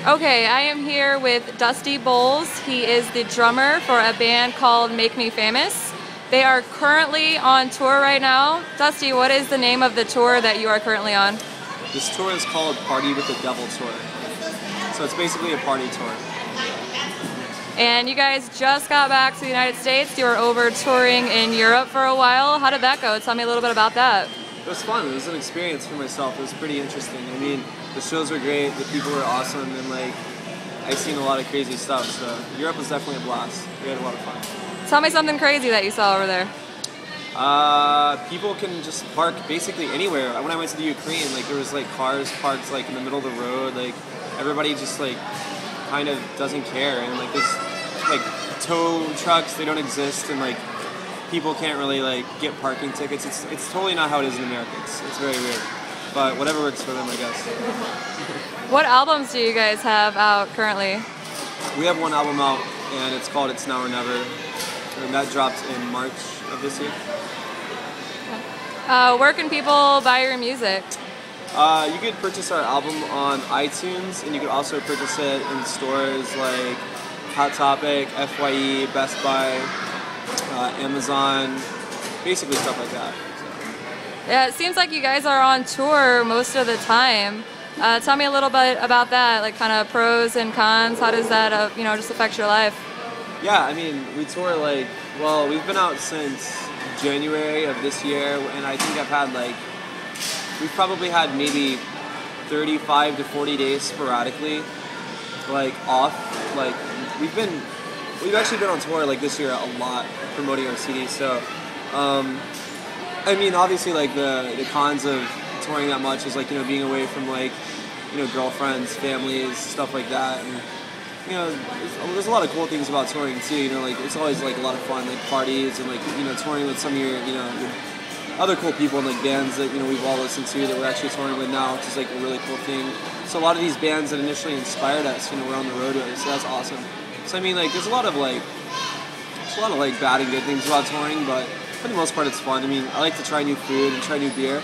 Okay, I am here with Dusty Boles. He is the drummer for a band called Make Me Famous. They are currently on tour right now. Dusty, what is the name of the tour that you are currently on? This tour is called Party with the Devil Tour. So it's basically a party tour. And you guys just got back to the United States. You were over touring in Europe for a while. How did that go? Tell me a little bit about that. It was fun. It was an experience for myself. It was pretty interesting. I mean, the shows were great, the people were awesome, and I've seen a lot of crazy stuff. So Europe was definitely a blast. We had a lot of fun. Tell me something crazy that you saw over there. People can just park basically anywhere. When I went to the Ukraine, there was cars parked in the middle of the road. Everybody just kind of doesn't care, and there's tow trucks, they don't exist, and people can't really get parking tickets. It's totally not how it is in America. It's very weird, but whatever works for them, I guess. What albums do you guys have out currently? We have one album out, and it's called It's Now or Never, and that dropped in March of this year. Where can people buy your music? You could purchase our album on iTunes, and you could also purchase it in stores like Hot Topic, FYE, Best Buy, Amazon, basically stuff like that. So. Yeah, it seems like you guys are on tour most of the time. Tell me a little bit about that, kind of pros and cons. How does that, just affect your life? Yeah, I mean, we tour we've been out since January of this year, and I think we've probably had maybe 35 to 40 days sporadically, off. We've actually been on tour this year a lot, promoting our CD. So, I mean, obviously the cons of touring that much is being away from girlfriends, families, stuff like that, and there's a lot of cool things about touring too. It's always a lot of fun, parties, and touring with some of your your other cool people and bands that we've all listened to that we're actually touring with now, which is a really cool thing. So a lot of these bands that initially inspired us, we're on the road with, so that's awesome. So I mean, there's a lot of bad and good things about touring, but for the most part, it's fun. I mean, I like to try new food and try new beer.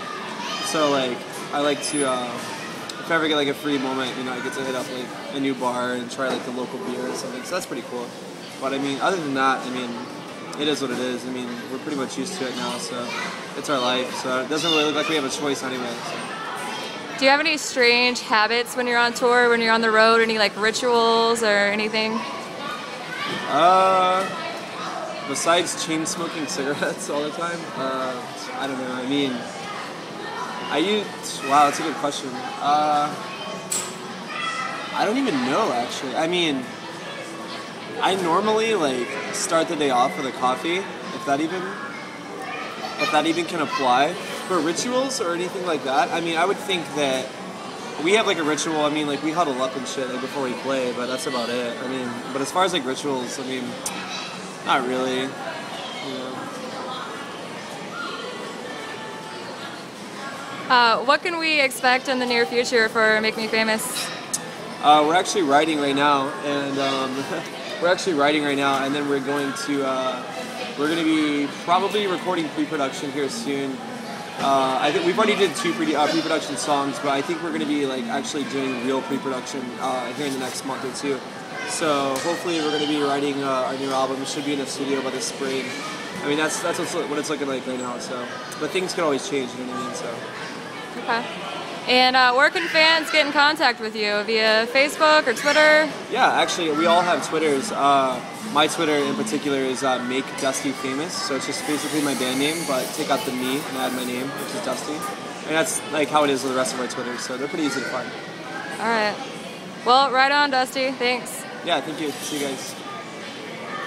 So I like to, if I ever get a free moment, I get to hit up a new bar and try the local beer or something. So that's pretty cool. But I mean, other than that, I mean, it is what it is. I mean, we're pretty much used to it now, so it's our life. So it doesn't really look like we have a choice anyway. So. Do you have any strange habits when you're on tour, when you're on the road? Any rituals or anything? Besides chain smoking cigarettes all the time, I don't know. I mean, wow, that's a good question. I don't even know, actually. I mean, I normally start the day off with a coffee, if that even can apply. For rituals or anything like that, I mean, I would think that we have a ritual. I mean, we huddle up and shit before we play, but that's about it. I mean, but as far as rituals, I mean, not really. What can we expect in the near future for Make Me Famous? We're actually writing right now, and then we're going to be probably recording pre-production here soon. I think we've already did two pre-production songs, but I think we're going to be actually doing real pre-production here in the next month or two. So hopefully we're going to be writing our new album. It should be in the studio by the spring. I mean, that's what it's looking like right now. So, but things can always change. You know what I mean? So. Okay. And where can fans get in contact with you? Via Facebook or Twitter? Yeah, actually, we all have Twitters. My Twitter in particular is Make Dusty Famous. So it's just basically my band name, but take out the me and add my name, which is Dusty. And that's how it is with the rest of our Twitters. So they're pretty easy to find. All right. Well, right on, Dusty. Thanks. Yeah, thank you. See you guys.